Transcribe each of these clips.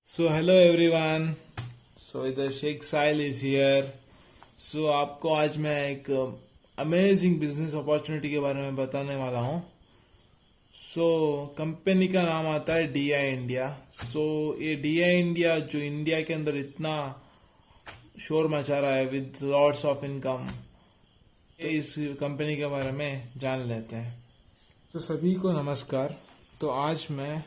So hello everyone. So इधर Sheikh Sahil is here. So आपको आज मैं एक अमेजिंग बिजनेस अपॉर्चुनिटी के बारे में बताने वाला हूँ। सो कंपनी का नाम आता है DI इंडिया। सो ये DI इंडिया जो इंडिया के अंदर इतना शोर मचा रहा है विद लॉट्स ऑफ इनकम, इस कंपनी के बारे में जान लेते हैं। तो सभी को नमस्कार। तो आज मैं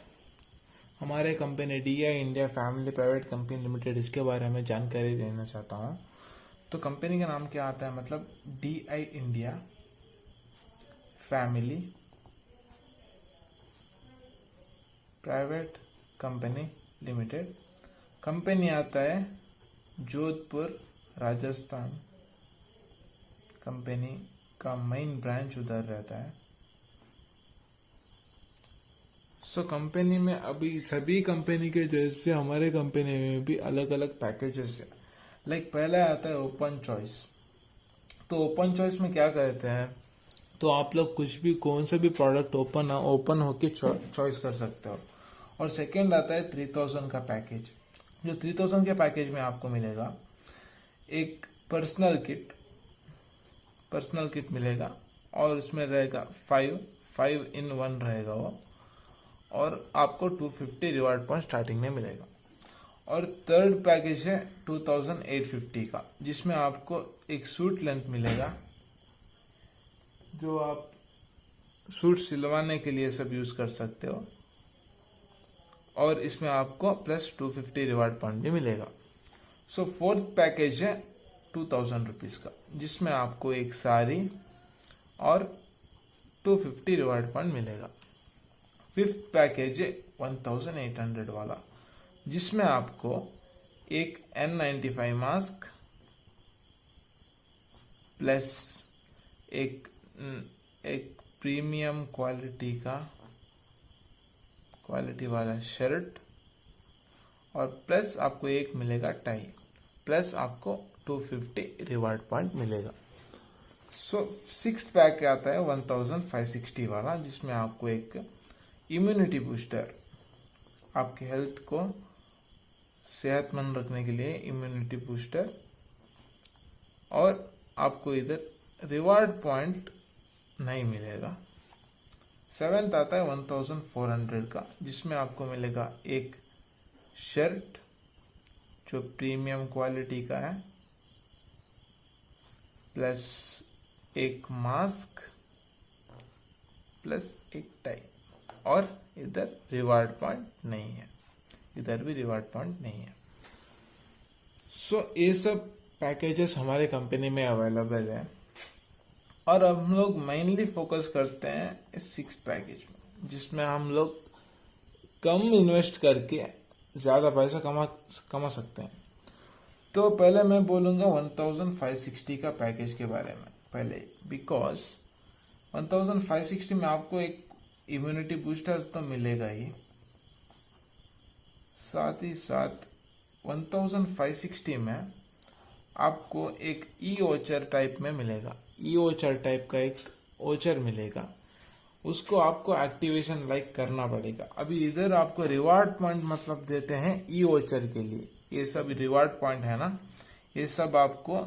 हमारे company DI India family private company limited इसके बारे में जानकारी देना चाहता हूँ। तो कंपनी का नाम क्या आता है, मतलब DI India family private company limited. Company आता है जोधपुर राजस्थान। कंपनी का मेन ब्रांच उधर रहता है। सो कंपनी में अभी सभी कंपनी के जैसे हमारे कंपनी में भी अलग अलग पैकेजेस है। लाइक पहला आता है ओपन चॉइस। तो ओपन चॉइस में क्या करते हैं, तो आप लोग कुछ भी कौन सा भी प्रोडक्ट ओपन होके चॉइस कर सकते हो। और सेकेंड आता है 3000 का पैकेज। जो 3000 के पैकेज में आपको मिलेगा एक पर्सनल किट मिलेगा, और उसमें रहेगा 5 इन 1 रहेगा वो, और आपको 250 रिवार्ड पॉइंट स्टार्टिंग में मिलेगा। और थर्ड पैकेज है 2850 का, जिसमें आपको एक सूट लेंथ मिलेगा, जो आप सूट सिलवाने के लिए सब यूज कर सकते हो। और इसमें आपको प्लस 250 रिवार्ड पॉइंट भी मिलेगा। सो फोर्थ पैकेज है 2000 रुपीज़ का, जिसमें आपको एक साड़ी और 250 रिवार्ड पॉइंट मिलेगा। फिफ्थ पैकेज है 1800 वाला, जिसमें आपको एक N95 मास्क प्लस एक प्रीमियम क्वालिटी वाला शर्ट, और प्लस आपको एक मिलेगा टाई, प्लस आपको 250 रिवार्ड पॉइंट मिलेगा। सो सिक्स्थ पैक आता है 1560 वाला, जिसमें आपको एक इम्यूनिटी बूस्टर, आपके हेल्थ को सेहतमंद रखने के लिए इम्यूनिटी बूस्टर, और आपको इधर रिवार्ड पॉइंट नहीं मिलेगा। सेवेंथ आता है 1400 का, जिसमें आपको मिलेगा एक शर्ट जो प्रीमियम क्वालिटी का है, प्लस एक मास्क, प्लस एक टाई, और इधर रिवार्ड पॉइंट नहीं है, इधर भी रिवार्ड पॉइंट नहीं है। सो ये सब पैकेजेस हमारे कंपनी में अवेलेबल है, और हम लोग मेनली फोकस करते हैं इस 6 पैकेज में, जिसमें हम लोग कम इन्वेस्ट करके ज़्यादा पैसा कमा सकते हैं। तो पहले मैं बोलूँगा 1560 का पैकेज के बारे में पहले, बिकॉज 1560 में आपको एक इम्यूनिटी बूस्टर तो मिलेगा ही, साथ ही साथ 1560 में आपको एक ई ओचर टाइप में मिलेगा। ई ओचर टाइप का एक ओचर मिलेगा, उसको आपको एक्टिवेशन लाइक करना पड़ेगा। अभी इधर आपको रिवार्ड पॉइंट मतलब देते हैं ई ओचर के लिए, ये सब रिवार्ड पॉइंट है ना, ये सब आपको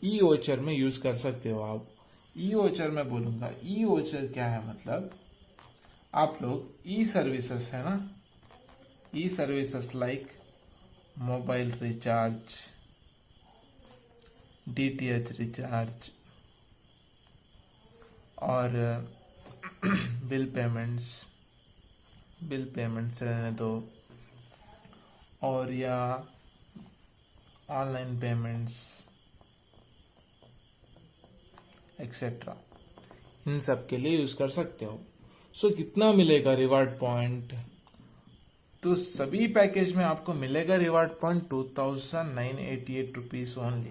ई ओचर में यूज कर सकते हो आप। ई ओचर में बोलूंगा, ई ओचर क्या है, मतलब आप लोग ई सर्विसेज है ना, e services like mobile recharge, DTH recharge, और बिल पेमेंट्स रहने दो, और या ऑनलाइन पेमेंट्स एक्सेट्रा, इन सब के लिए यूज कर सकते हो। सो कितना मिलेगा रिवार्ड पॉइंट, तो सभी पैकेज में आपको मिलेगा reward point 2988 rupees only.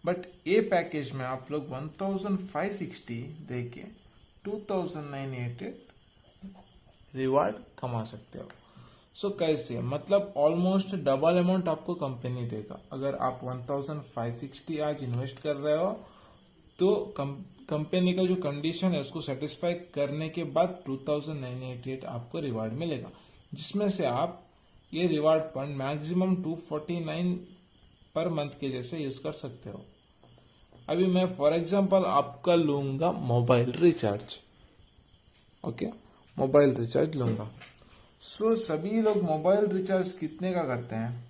But ये पैकेज में आप लोग 1560 देके 2988 रिवार्ड कमा सकते हो। सो कैसे, मतलब ऑलमोस्ट डबल अमाउंट आपको कंपनी देगा। अगर आप 1560 आज इन्वेस्ट कर रहे हो, तो कंपनी का जो कंडीशन है उसको सेटिस्फाई करने के बाद 2988 आपको रिवार्ड मिलेगा, जिसमें से आप ये reward point maximum 249 per month के जैसे यूज कर सकते हो। अभी मैं फॉर एग्जांपल आपका लूंगा mobile recharge. Okay, mobile recharge लूंगा। सो सभी लोग मोबाइल रिचार्ज कितने का करते हैं?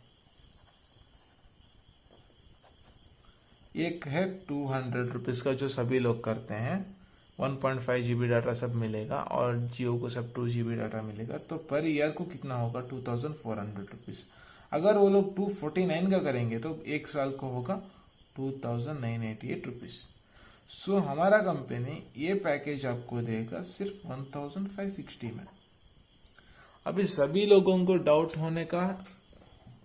एक है 200 रुपीज का जो सभी लोग करते हैं, 1.5 GB डाटा सब मिलेगा और जियो को सब 2 GB डाटा मिलेगा। तो पर ईयर को कितना होगा? 2400 रुपीज। अगर वो लोग 249 का करेंगे तो एक साल को होगा 2988 रुपीज। सो हमारा कंपनी ये पैकेज आपको देगा सिर्फ 1560 में। अभी सभी लोगों को डाउट होने का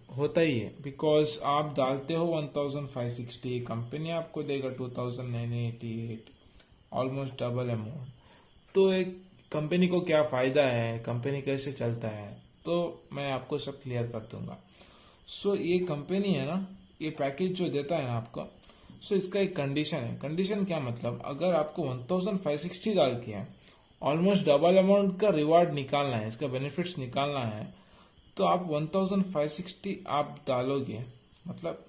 होता ही है, बिकॉज आप डालते हो 1560, कंपनी आपको देगा 2988, ऑलमोस्ट डबल अमाउंट। तो एक कंपनी को क्या फायदा है, कंपनी कैसे चलता है, तो मैं आपको सब क्लियर कर दूंगा। सो ये कंपनी है ना, ये पैकेज जो देता है ना आपको, सो इसका एक कंडीशन है। कंडीशन क्या मतलब, अगर आपको 1560 डाल के है, ऑलमोस्ट डबल अमाउंट का रिवार्ड निकालना है, इसका बेनिफिट्स निकालना है, तो आप 1560 आप डालोगे, मतलब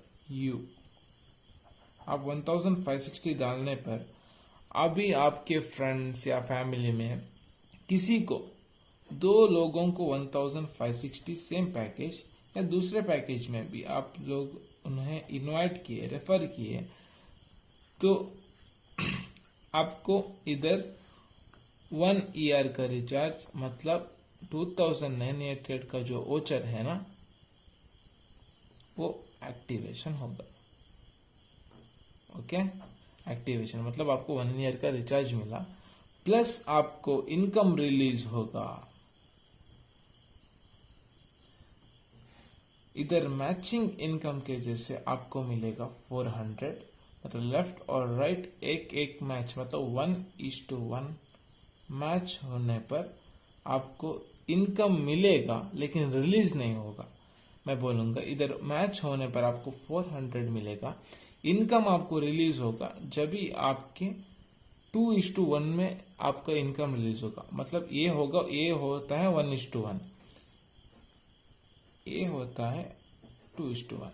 आप 1560 डालने पर अभी आपके फ्रेंड्स या फैमिली में किसी को 2 लोगों को 1560 सेम पैकेज या दूसरे पैकेज में भी आप लोग उन्हें इनवाइट किए, रेफर किए, तो आपको इधर 1 ईयर का रिचार्ज मतलब 2988 का जो ओचर है ना, वो एक्टिवेशन होगा। ओके, एक्टिवेशन मतलब आपको 1 ईयर का रिचार्ज मिला, प्लस आपको इनकम रिलीज होगा। इधर मैचिंग इनकम के जैसे आपको मिलेगा 400, मतलब लेफ्ट और राइट एक मैच, मतलब 1:1 मैच होने पर आपको इनकम मिलेगा, लेकिन रिलीज नहीं होगा। मैं बोलूंगा इधर मैच होने पर आपको 400 मिलेगा, इनकम आपको रिलीज होगा जब भी आपके 2:1 में आपका इनकम रिलीज होगा। मतलब ये होगा, ये होता है 1:1, ये होता है 2:1,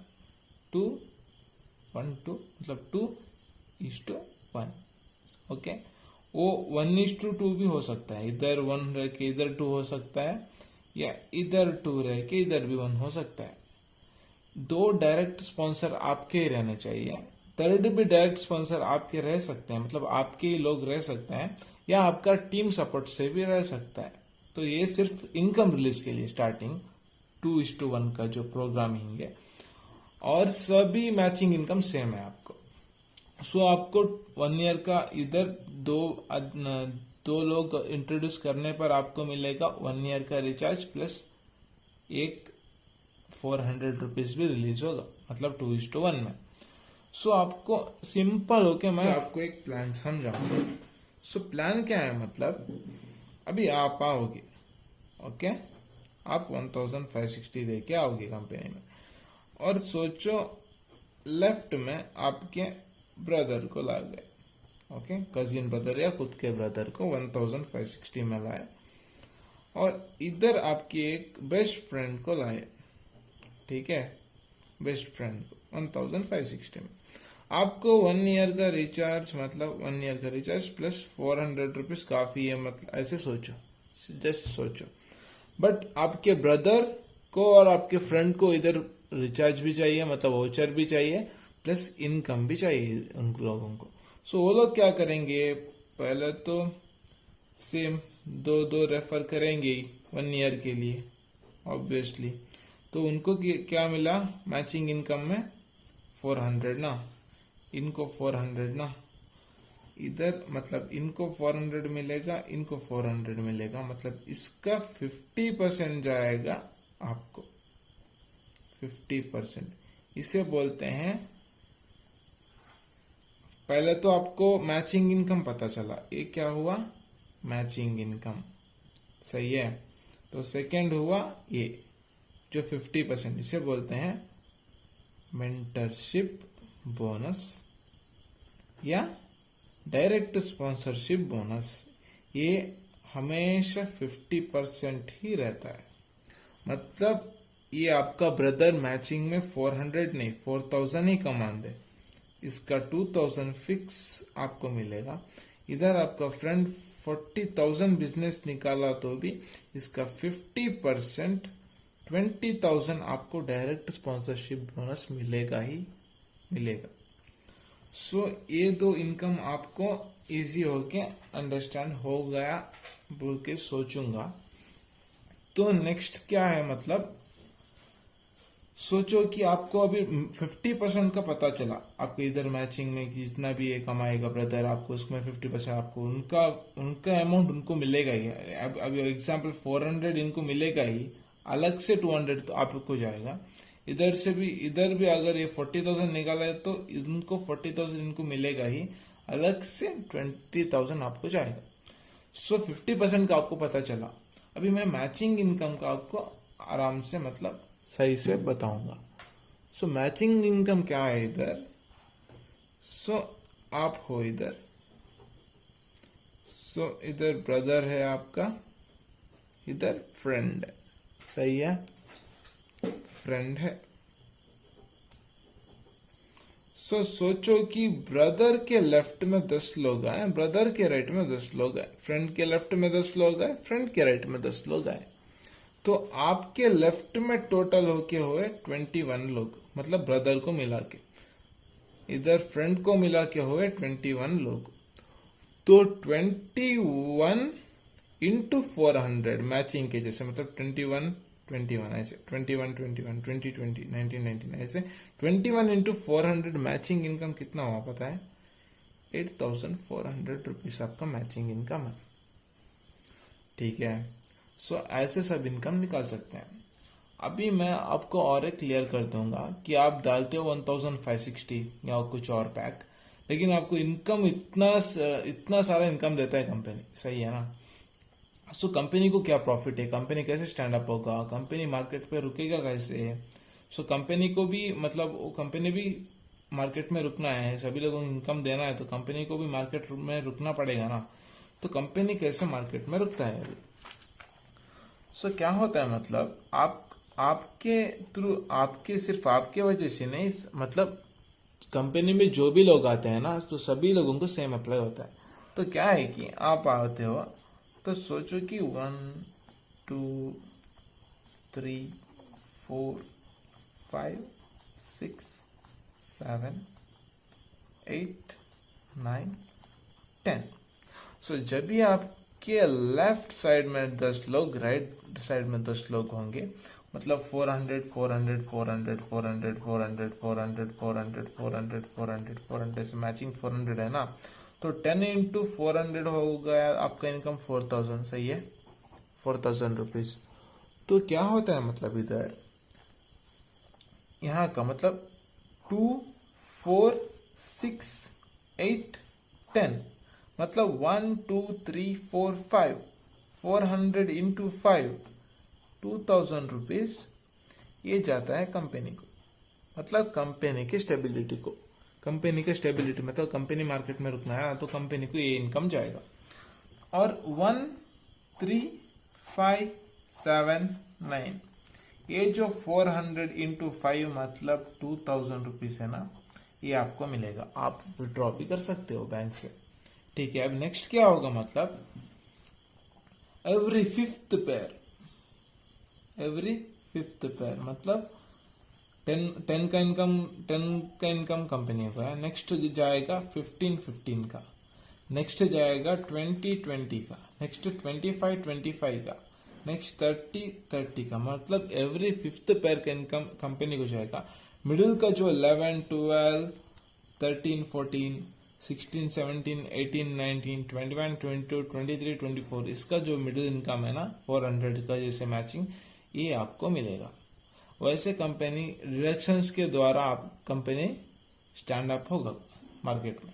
2:1 मतलब 2:1। ओके, वो 1:2 भी हो सकता है, इधर 1 रह के इधर 2 हो सकता है, या इधर 2 रह के इधर भी 1 हो सकता है। 2 डायरेक्ट स्पॉन्सर आपके ही रहने चाहिए, थर्ड भी डायरेक्ट स्पॉन्सर आपके रह सकते हैं, मतलब आपके ही लोग रह सकते हैं, या आपका टीम सपोर्ट से भी रह सकता है। तो ये सिर्फ इनकम रिलीज के लिए स्टार्टिंग 2:1 का जो प्रोग्रामिंग है, और सभी मैचिंग इनकम सेम है आपको। सो आपको 1 ईयर का इधर दो लोग इंट्रोड्यूस करने पर आपको मिलेगा 1 ईयर का रिचार्ज प्लस एक 400 रुपीज भी रिलीज होगा, मतलब 2:1 में। सो आपको सिंपल होके मैं आपको एक प्लान समझाऊंगा। सो प्लान क्या है, मतलब अभी आप आओगे, ओके, आप 1560 दे के आओगे कंपनी में, और सोचो लेफ्ट में आपके ब्रदर को ला गए, ओके, कजिन ब्रदर या खुद के ब्रदर को 1560 में लाए, और इधर आपकी एक बेस्ट फ्रेंड को लाए, ठीक है, बेस्ट फ्रेंड को 1560 में। आपको 1 ईयर का रिचार्ज, मतलब 1 ईयर का रिचार्ज प्लस 400 रुपीज काफी है, मतलब ऐसे सोचो, जस्ट सोचो। बट आपके ब्रदर को और आपके फ्रेंड को इधर रिचार्ज भी चाहिए, मतलब वाउचर भी चाहिए, प्लस इनकम भी चाहिए उन लोगों को। सो वो लोग क्या करेंगे, पहले तो सेम 2 रेफर करेंगे 1 ईयर के लिए ऑब्वियसली। तो उनको क्या मिला मैचिंग इनकम में 400 ना, इनको 400 ना, इधर मतलब इनको 400 मिलेगा, इनको 400 मिलेगा, मतलब इसका 50% जाएगा आपको, 50%। इसे बोलते हैं, पहले तो आपको मैचिंग इनकम पता चला, ये क्या हुआ, मैचिंग इनकम, सही है। तो सेकंड हुआ ये जो 50%, इसे बोलते हैं मेंटरशिप बोनस या डायरेक्ट स्पॉन्सरशिप बोनस। ये हमेशा 50% ही रहता है, मतलब ये आपका ब्रदर मैचिंग में 400 नहीं 4000 ही कमान दे, इसका 2000 फिक्स आपको मिलेगा। इधर आपका फ्रेंड 40,000 बिजनेस निकाला तो भी इसका 50% 20,000 आपको डायरेक्ट स्पॉन्सरशिप बोनस मिलेगा ही मिलेगा। सो ये दो इनकम आपको इजी होके अंडरस्टैंड हो गया बोल के सोचूंगा। तो नेक्स्ट क्या है, मतलब सोचो कि आपको अभी 50% का पता चला, आपको इधर मैचिंग में जितना भी ये कमाएगा ब्रदर, आपको उसमें 50% आपको उनका उनका अमाउंट उनको मिलेगा ही। अब एग्जाम्पल 400 इनको मिलेगा ही, अलग से 200 तो आपको जाएगा। इधर भी अगर ये 40,000 निकाला है तो इनको 40,000 इनको मिलेगा ही, अलग से 20,000 आपको जाएगा। सो 50% का आपको पता चला। अभी मैं मैचिंग इनकम का आपको आराम से मतलब सही से बताऊंगा। सो मैचिंग इनकम क्या है इधर। सो आप हो इधर, सो इधर ब्रदर है आपका, इधर फ्रेंड है, सही है, फ्रेंड है। सो सोचो कि ब्रदर के लेफ्ट में 10 लोग आए, ब्रदर के राइट में 10 लोग आए, फ्रेंड के लेफ्ट में 10 लोग आए, फ्रेंड के राइट में 10 लोग आए। तो आपके लेफ्ट में टोटल होके हुए 21 लोग, मतलब ब्रदर को मिला के, इधर फ्रेंड को मिला के हुए 21 लोग। तो 21 इंटू 400 मैचिंग के जैसे, मतलब 21 21 ऐसे 21 21 20 20 19 19 ऐसे 21 इंटू 400 मैचिंग इनकम कितना हुआ पता है? 8,400 रुपीज आपका मैचिंग इनकम है। ठीक है, सो ऐसे सब इनकम निकाल सकते हैं। अभी मैं आपको और एक क्लियर कर दूंगा कि आप डालते हो 1,560 या कुछ और पैक, लेकिन आपको इनकम इतना सारा इनकम देता है कंपनी, सही है ना। सो कंपनी को क्या प्रॉफिट है, कंपनी कैसे स्टैंड अप होगा, कंपनी मार्केट पे रुकेगा कैसे। सो कंपनी को भी मतलब वो कंपनी भी मार्केट में रुकना है, सभी लोगों को इनकम देना है, तो कंपनी को भी मार्केट में रुकना पड़ेगा ना। तो कंपनी कैसे मार्केट में रुकता है अभी। सो क्या होता है, मतलब आपके थ्रू, आपके सिर्फ आपके वजह से नहीं, मतलब कंपनी में जो भी लोग आते हैं ना, तो सभी लोगों को सेम अप्लाई होता है। तो क्या है कि आप आते हो तो सोचो कि 1 2 3 4 5 6 7 8 9 10। सो जब भी आपके लेफ्ट साइड में 10 लोग, राइट साइड में 10 लोग होंगे, मतलब 400 400 400 400 400 400 400 400 400 400 से मैचिंग 400 है ना, तो 10 इंटू 400 हो गया आपका इनकम 4,000, सही है, 4,000 रुपीज। तो क्या होता है, मतलब इधर यहाँ का मतलब 2 4 6 8 10, मतलब 1 2 3 4 5 400 इंटू 5 2,000 रुपीज ये जाता है कंपनी को, मतलब कंपनी की स्टेबिलिटी को। कंपनी की स्टेबिलिटी मतलब कंपनी मार्केट में रुकना है तो कंपनी को ये इनकम जाएगा। और 1 3 5 7 9 ये जो 400 इंटू 5 मतलब 2,000 रुपीज है ना, ये आपको मिलेगा। आप विड्रॉ भी कर सकते हो बैंक से। ठीक है, अब नेक्स्ट क्या होगा, मतलब एवरी फिफ्थ पेयर मतलब 10 का इनकम कंपनी को है। नेक्स्ट जाएगा 15 का, नेक्स्ट जाएगा 20 का, नेक्स्ट 25 का, नेक्स्ट 30 का, मतलब एवरी फिफ्थ पेयर का इनकम कंपनी को जाएगा। मिडिल का जो 11 12 13 14 16 17 18 19 21 22 23 24 इसका जो मिडिल इनकम है ना 400 का जैसे मैचिंग, ये आपको मिलेगा। वैसे कंपनी डिडक्शंस के द्वारा आप कंपनी स्टैंड अप होगा मार्केट में।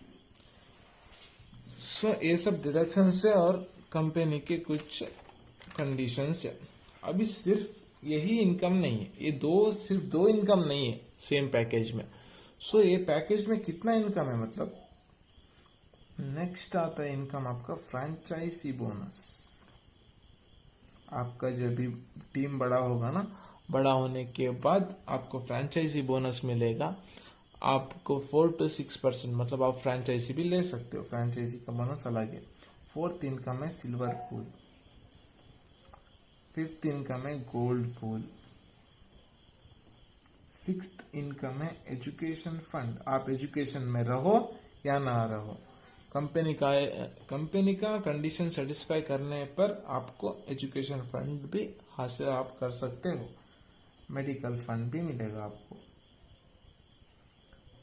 सो ये सब डिडक्शन है और कंपनी के कुछ कंडीशंस है। अभी सिर्फ यही इनकम नहीं है, ये सिर्फ दो इनकम नहीं है सेम पैकेज में। सो ये पैकेज में कितना इनकम है, मतलब नेक्स्ट आता है इनकम आपका फ्रैंचाइजी बोनस। आपका जब भी टीम बड़ा होगा ना बड़ा होने के बाद आपको फ्रेंचाइजी बोनस मिलेगा आपको 4 to 6%, मतलब आप फ्रेंचाइजी भी ले सकते हो, फ्रेंचाइजी का बोनस अलग है। फोर्थ इनकम है सिल्वर पूल, फिफ्थ इनकम है गोल्ड पूल, सिक्स्थ इनकम है एजुकेशन फंड। आप एजुकेशन में रहो या ना रहो, कंपनी का कंडीशन सेटिस्फाई करने पर आपको एजुकेशन फंड भी हासिल आप कर सकते हो। मेडिकल फंड भी मिलेगा आपको,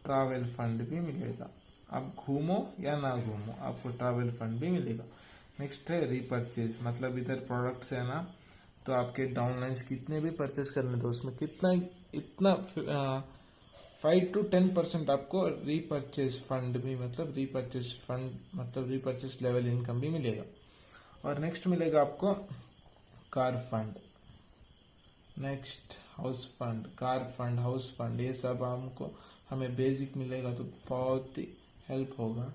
ट्रैवल फंड भी मिलेगा। आप घूमो या ना घूमो आपको ट्रैवल फंड भी मिलेगा। नेक्स्ट है रीपरचेज, मतलब इधर प्रोडक्ट्स है ना, तो आपके डाउनलाइंस कितने भी परचेज करने तो उसमें इतना 5 to 10% आपको रीपरचेज फंड भी, मतलब रीपरचेज लेवल इनकम भी मिलेगा। और नेक्स्ट मिलेगा आपको car fund, next house fund, car fund, house fund, ये सब हमें बेसिक मिलेगा तो बहुत ही हेल्प होगा।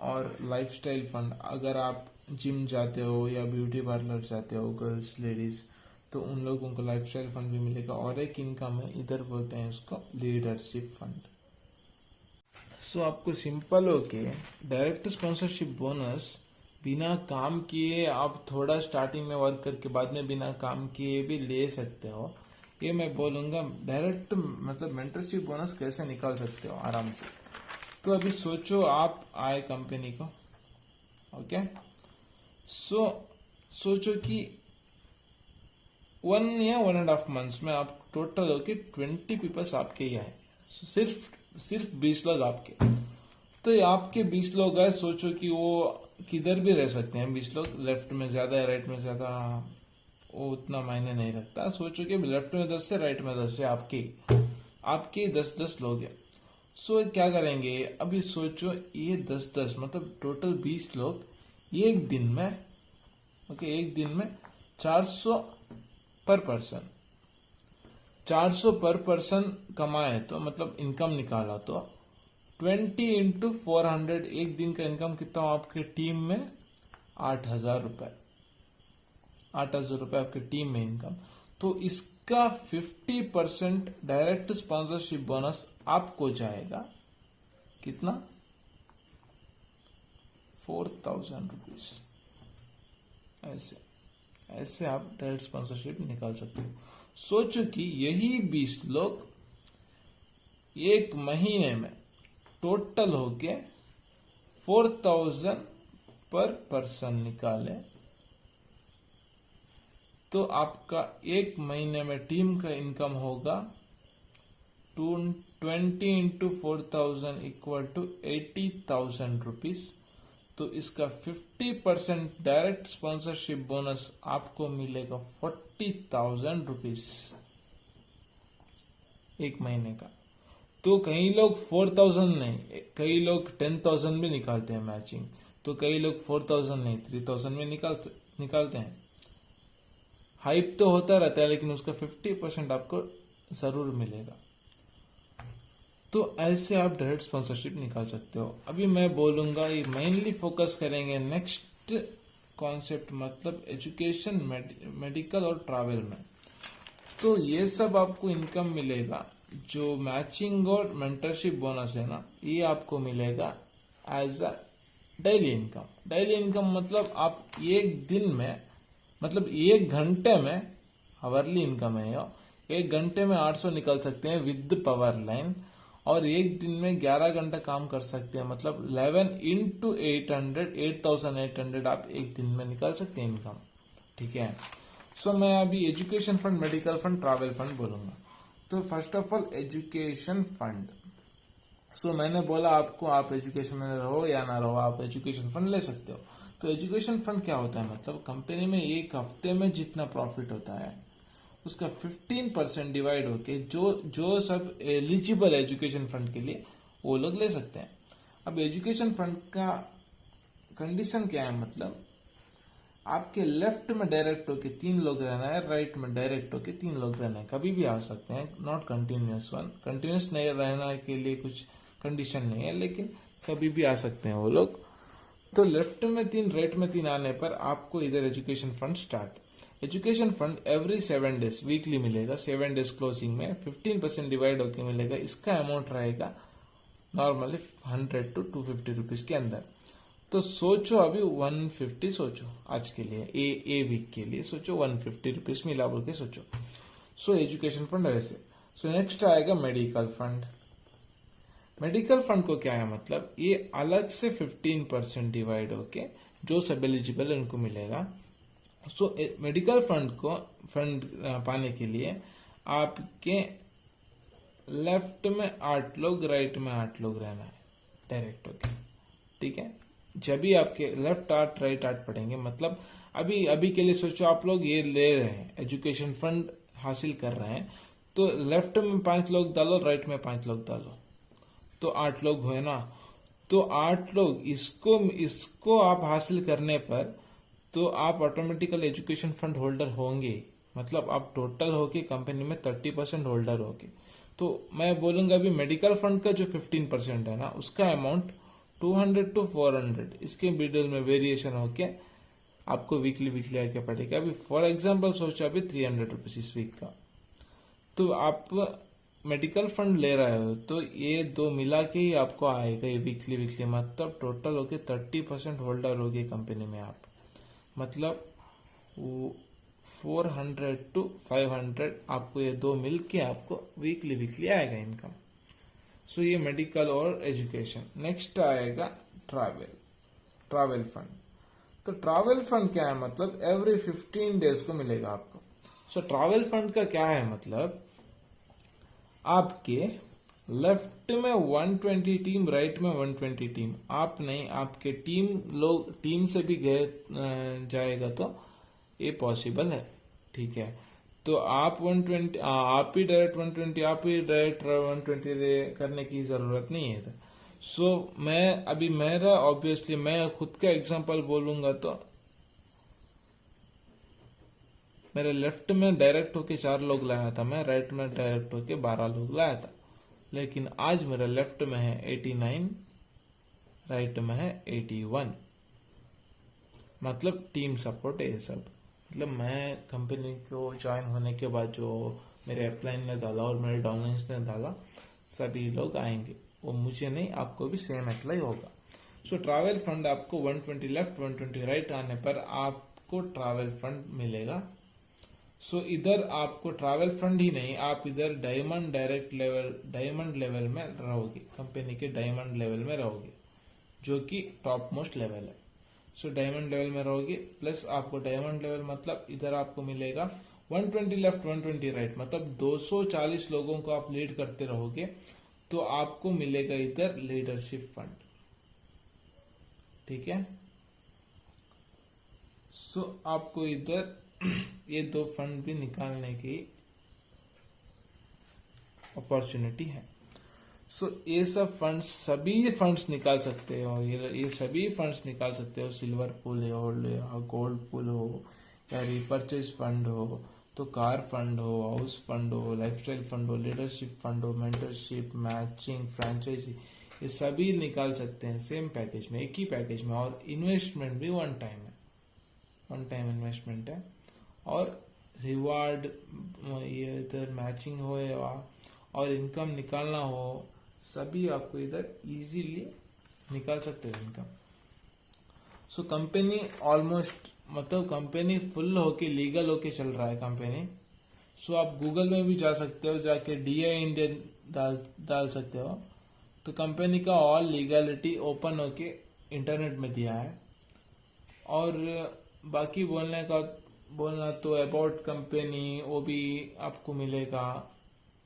और लाइफस्टाइल फंड, अगर आप जिम जाते हो या ब्यूटी पार्लर जाते हो गर्ल्स लेडीज, तो उन लोगों को लाइफस्टाइल फंड भी मिलेगा। और एक इनकम है, इधर बोलते हैं उसको लीडरशिप फंड। सो आपको सिंपल हो के डायरेक्ट स्पॉन्सरशिप बोनस बिना काम किए आप थोड़ा स्टार्टिंग में वर्क करके बाद में बिना काम किए भी ले सकते हो। ये मैं बोलूँगा डायरेक्ट मतलब मेंटरशिप बोनस कैसे निकाल सकते हो आराम से। तो अभी सोचो आप आए कंपनी को, ओके, सोचो कि 1 या 1.5 मंथ्स में आप टोटल होके 20 पीपल्स आपके ही आए, सिर्फ 20 लोग आपके। तो ये आपके 20 लोग आए, सोचो कि वो किधर भी रह सकते हैं 20 लोग, लेफ्ट में ज्यादा है राइट में ज्यादा, वो उतना मायने नहीं रखता। सोचो कि लेफ्ट में 10 है राइट में 10 है, आपके 10-10 लोग हैं। सो क्या करेंगे अभी सोचो, ये 10-10 मतलब टोटल 20 लोग एक दिन में, ओके, एक दिन में 400 पर पर्सन, 400 पर पर्सन कमाए तो मतलब इनकम निकाला तो 20 into 400, एक दिन का इनकम कितना हो आपके टीम में 8,000 रुपए, 8,000 रुपए आपके टीम में इनकम। तो इसका 50% डायरेक्ट स्पॉन्सरशिप बोनस आपको जाएगा, कितना 4,000 रुपीज। ऐसे आप डायरेक्ट स्पॉन्सरशिप निकाल सकते हो। सोचो कि यही 20 लोग एक महीने में टोटल होके 4,000 पर पर्सन निकाले तो आपका एक महीने में टीम का इनकम होगा 20 into 4,000 इक्वल टू 80,000 रुपीज। तो इसका 50% डायरेक्ट स्पॉन्सरशिप बोनस आपको मिलेगा 40,000 रुपीज एक महीने का। तो कई लोग 4,000 नहीं, कई लोग 10,000 भी निकालते हैं मैचिंग, तो कई लोग 4,000 नहीं 3,000 में निकालते हैं। हाइप तो होता रहता है लेकिन उसका 50% आपको जरूर मिलेगा। तो ऐसे आप डायरेक्ट स्पॉन्सरशिप निकाल सकते हो। अभी मैं बोलूंगा ये मेनली फोकस करेंगे नेक्स्ट कॉन्सेप्ट, मतलब एजुकेशन, मेडिकल और ट्रैवल में। तो ये सब आपको इनकम मिलेगा, जो मैचिंग और मेंटरशिप बोनस है ना, ये आपको मिलेगा as a daily income. Daily income मतलब आप एक दिन में, मतलब एक घंटे में, हावरली इनकम है ये, एक घंटे में 800 निकल सकते हैं विद पावर लाइन, और एक दिन में 11 घंटा काम कर सकते हैं, मतलब 11 into 800, 8,800 आप एक दिन में निकाल सकते हैं इनकम, ठीक है। सो मैं अभी education fund, medical fund, travel fund बोलूंगा। तो first of all education fund. So मैंने बोला आपको, आप एजुकेशन में रहो या ना रहो आप एजुकेशन फंड ले सकते हो। तो एजुकेशन फंड क्या होता है, मतलब कंपनी में एक हफ्ते में जितना प्रॉफिट होता है उसका 15% डिवाइड होके जो सब एलिजिबल है एजुकेशन फंड के लिए वो लोग ले सकते हैं। अब एजुकेशन फंड का कंडीशन क्या है, मतलब आपके लेफ्ट में डायरेक्ट होके 3 लोग रहना है, राइट में डायरेक्ट होके 3 लोग रहना है, कभी भी आ सकते हैं, नॉट कंटिन्यूस वन। कंटिन्यूस नहीं रहना के लिए कुछ कंडीशन नहीं है, लेकिन कभी भी आ सकते हैं वो लोग। तो लेफ्ट में 3, राइट में 3 आने पर आपको इधर education fund start. Education fund every 7 days weekly मिलेगा, 7 डेज क्लोजिंग में 15% डिवाइड होकर मिलेगा। इसका अमाउंट रहेगा नॉर्मली 100 to 250 रुपीज के अंदर। तो सोचो अभी 150 सोचो आज के लिए, ए वीक के लिए सोचो 150 रुपीज मिला बोल के सोचो। सो एजुकेशन फंड वैसे। सो नेक्स्ट आएगा मेडिकल फंड। मेडिकल फंड को क्या है मतलब, ये अलग से 15% डिवाइड होके जो सब एलिजिबल है उनको मिलेगा। सो मेडिकल फंड पाने के लिए आपके लेफ्ट में 8 लोग, राइट में 8 लोग रहना है डायरेक्ट होके, ठीक है। जब भी आपके लेफ्ट 8 राइट 8 पढ़ेंगे, मतलब अभी के लिए सोचो आप लोग ये ले रहे हैं, एजुकेशन फंड हासिल कर रहे हैं, तो लेफ्ट में 5 लोग डालो, राइट में 5 लोग डालो, तो 8 लोग हुए ना। तो 8 लोग इसको आप हासिल करने पर तो आप ऑटोमेटिकल एजुकेशन फंड होल्डर होंगे, मतलब आप टोटल होके कंपनी में 30% होल्डर होंगे। तो मैं बोलूंगा अभी मेडिकल फंड का जो 15% है ना, उसका अमाउंट 200 to 400 इसके मिडिल में वेरिएशन होके आपको वीकली आके पड़ेगा। अभी फॉर एग्जांपल सोचो अभी 300 रुपीज इस वीक का, तो आप मेडिकल फंड ले रहे हो तो ये दो मिला के ही आपको आएगा ये वीकली, मतलब टोटल होके 30% होल्डर होगी कंपनी में आप, मतलब 400 to 500 आपको ये दो मिल के आपको वीकली आएगा इनकम। सो ये मेडिकल और एजुकेशन। नेक्स्ट आएगा ट्रैवल फंड। तो ट्रैवल फंड क्या है मतलब, एवरी 15 डेज को मिलेगा आपको। सो ट्रैवल फंड का क्या है मतलब, आपके लेफ्ट में 120 टीम, राइट में 120 टीम, आप नहीं आपके टीम से भी जाएगा तो ये पॉसिबल है, ठीक है। तो आप 120 आप ही डायरेक्ट 120 आप ही डायरेक्ट 120 करने की जरूरत नहीं है। सो मेरा ऑब्वियसली मैं खुद का एग्जांपल बोलूंगा तो मेरे लेफ्ट में डायरेक्ट होके 4 लोग लाया था मैं, राइट में डायरेक्ट होके 12 लोग लाया था, लेकिन आज मेरे लेफ्ट में है 89, राइट में है 81, मतलब टीम सपोर्ट है ये सब। मतलब मैं कंपनी को ज्वाइन होने के बाद जो मेरे अपलाइन ने डाला और मेरे डाउनलाइंस ने डाला, सभी लोग आएंगे, वो मुझे नहीं आपको भी सेम अप्लाई होगा। सो ट्रैवल फंड आपको 120 लेफ्ट 120 राइट आने पर आपको ट्रैवल फंड मिलेगा। सो इधर आपको ट्रैवल फंड ही नहीं, आप इधर डायमंड लेवल में रहोगे, कंपनी के डायमंड लेवल में रहोगे, जो कि टॉप मोस्ट लेवल है। सो डायमंड लेवल में रहोगे, प्लस आपको डायमंड लेवल मतलब इधर आपको मिलेगा 120 लेफ्ट 120 राइट, मतलब 240 लोगों को आप लीड करते रहोगे तो आपको मिलेगा इधर लीडरशिप फंड, ठीक है। सो आपको इधर ये दो फंड भी निकालने की अपॉर्चुनिटी है। सो ये सब फंड्स, सभी फंड्स निकाल सकते हो, ये सभी फंड्स निकाल सकते हो। सिल्वर पूल हो या गोल्ड पूल हो या रिपर्चेज फंड हो, तो कार फंड हो, हाउस फंड हो, लाइफस्टाइल फंड हो, लीडरशिप फंड हो, मेंटरशिप, मैचिंग, फ्रेंचाइजी, ये सभी निकाल सकते हैं सेम पैकेज में, एक ही पैकेज में। और इन्वेस्टमेंट भी वन टाइम इन्वेस्टमेंट है। और रिवार्ड ये इधर मैचिंग हो और इनकम निकालना हो, सभी आपको इधर इजीली निकाल सकते हो इनकम। सो कंपनी ऑलमोस्ट, मतलब कंपनी फुल होके लीगल होके चल रहा है कंपनी। सो आप गूगल में भी जा सकते हो, जाके DI इंडियन डाल सकते हो, तो कंपनी का ऑल लीगलिटी ओपन होके इंटरनेट में दिया है। और बाकी बोलना तो अबाउट कंपनी, वो भी आपको मिलेगा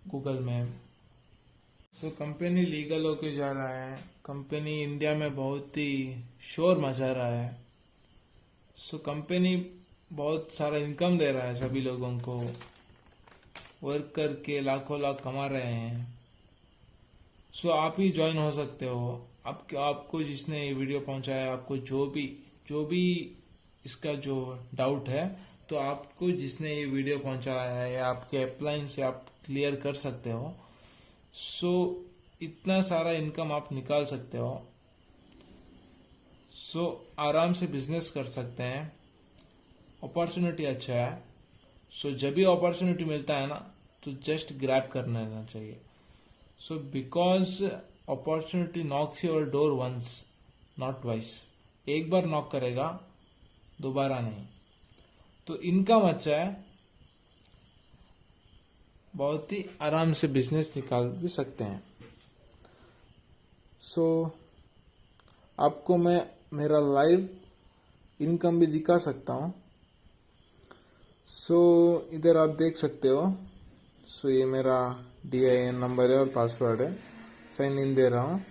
गूगल में। तो कंपनी लीगल होके जा रहा है, कंपनी इंडिया में बहुत ही शोर मचा रहा है। सो कंपनी बहुत सारा इनकम दे रहा है सभी लोगों को, वर्क करके लाखों लाख कमा रहे हैं। सो आप ही ज्वाइन हो सकते हो। आपको जिसने ये वीडियो पहुंचाया, आपको जो भी इसका जो डाउट है, तो आपको जिसने ये वीडियो पहुंचाया है या आपके अपलाइन से आप क्लियर कर सकते हो। सो इतना सारा इनकम आप निकाल सकते हो। सो आराम से बिजनेस कर सकते हैं, अपॉर्चुनिटी अच्छा है। सो जब भी अपॉर्चुनिटी मिलता है ना तो जस्ट ग्रैब करना रहना चाहिए. So because opportunity knocks your door once not twice. एक बार नॉक करेगा, दोबारा नहीं. तो इनकम अच्छा है, बहुत ही आराम से बिजनेस निकाल भी सकते हैं. सो आपको मैं मेरा लाइव इनकम भी दिखा सकता हूँ. सो इधर आप देख सकते हो. सो ये मेरा DIN नंबर है और पासवर्ड है. साइन इन दे रहा हूँ.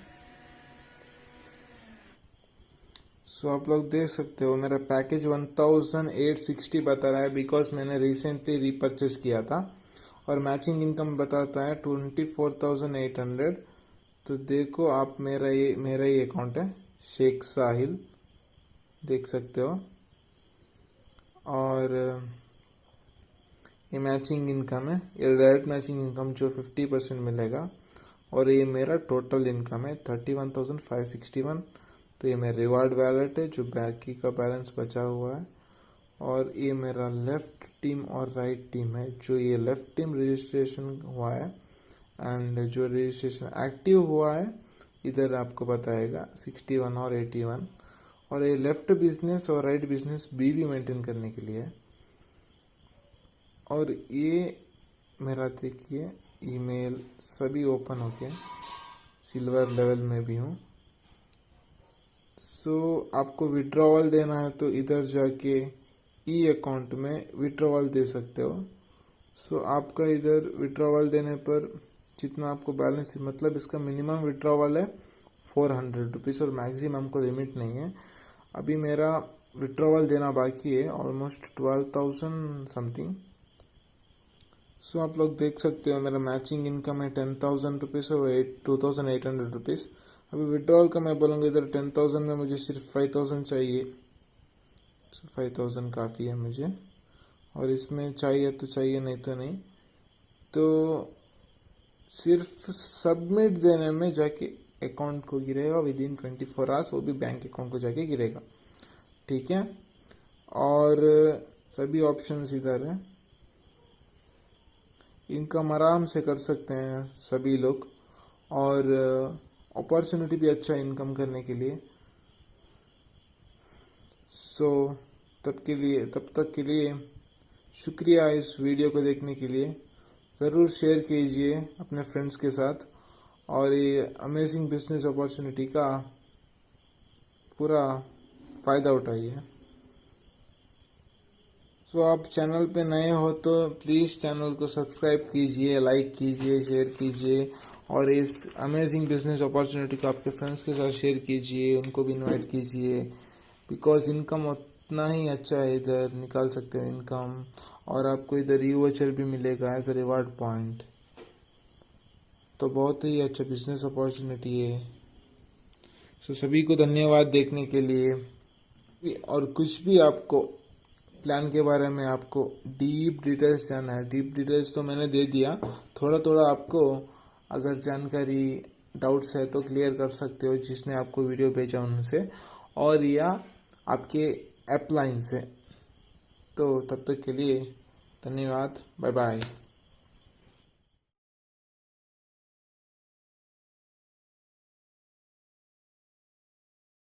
सो आप लोग देख सकते हो मेरा पैकेज 1860 बता रहा है बिकॉज मैंने रिसेंटली रीपरचेस किया था. और मैचिंग इनकम बताता है 24,800. तो देखो आप मेरा ही अकाउंट है शेख साहिल, देख सकते हो. और ये मैचिंग इनकम है, ये डायरेक्ट मैचिंग इनकम जो 50% मिलेगा. और ये मेरा टोटल इनकम है 31,561. तो ये मेरा रिवार्ड वैलेट है जो बाकी का बैलेंस बचा हुआ है. और ये मेरा लेफ्ट टीम और राइट टीम है. जो ये लेफ्ट टीम रजिस्ट्रेशन हुआ है एंड जो रजिस्ट्रेशन एक्टिव हुआ है इधर आपको बताएगा 61 और 81. और ये लेफ्ट बिजनेस और राइट बिजनेस भी मेंटेन करने के लिए है. और ये मेरा देखिए ईमेल सभी ओपन हो गए, सिल्वर लेवल में भी हूँ. सो आपको विड्रॉवल देना है तो इधर जाके ई अकाउंट में विड्रॉवल दे सकते हो. सो आपका इधर विड्रॉवल देने पर जितना आपको बैलेंस, मतलब इसका मिनिमम विड्रॉवल है 400 रुपीज़ और मैक्सिमम को लिमिट नहीं है. अभी मेरा विड्रॉवल देना बाकी है ऑलमोस्ट 12,000 समथिंग. सो आप लोग देख सकते हो मेरा मैचिंग इनकम है 10,000 रुपीज़ और 2,800 रुपीज़. अभी विड्रॉवल का मैं बोलूँगा इधर 10,000 में मुझे सिर्फ 5,000 चाहिए. सो 5,000 काफ़ी है मुझे. और इसमें चाहिए तो चाहिए, नहीं तो नहीं. तो सिर्फ सबमिट देने में जाके अकाउंट को गिरेगा विद इन 24 आवर्स, वो भी बैंक अकाउंट को जाके गिरेगा. ठीक है. और सभी ऑप्शंस इधर हैं, इनकम आराम से कर सकते हैं सभी लोग. और अपॉर्चुनिटी भी अच्छा है इनकम करने के लिए. सो तब तक के लिए शुक्रिया इस वीडियो को देखने के लिए. ज़रूर शेयर कीजिए अपने फ्रेंड्स के साथ और ये अमेजिंग बिजनेस अपॉर्चुनिटी का पूरा फ़ायदा उठाइए. सो आप चैनल पे नए हो तो प्लीज़ चैनल को सब्सक्राइब कीजिए, लाइक कीजिए, शेयर कीजिए. और इस अमेजिंग बिजनेस अपॉर्चुनिटी को आपके फ्रेंड्स के साथ शेयर कीजिए, उनको भी इनवाइट कीजिए. बिकॉज इनकम उतना ही अच्छा है, इधर निकाल सकते हो इनकम. और आपको इधर यूएचएल भी मिलेगा एज अ रिवार्ड पॉइंट. तो बहुत ही अच्छा बिजनेस अपॉर्चुनिटी है. सो सभी को धन्यवाद देखने के लिए. और कुछ भी आपको प्लान के बारे में आपको डीप डिटेल्स जानना है, डीप डिटेल्स तो मैंने दे दिया. थोड़ा थोड़ा आपको अगर जानकारी डाउट्स है तो क्लियर कर सकते हो जिसने आपको वीडियो भेजा उनसे, और या आपके ऐप लाइन से. तो तब तक के लिए धन्यवाद. Bye bye.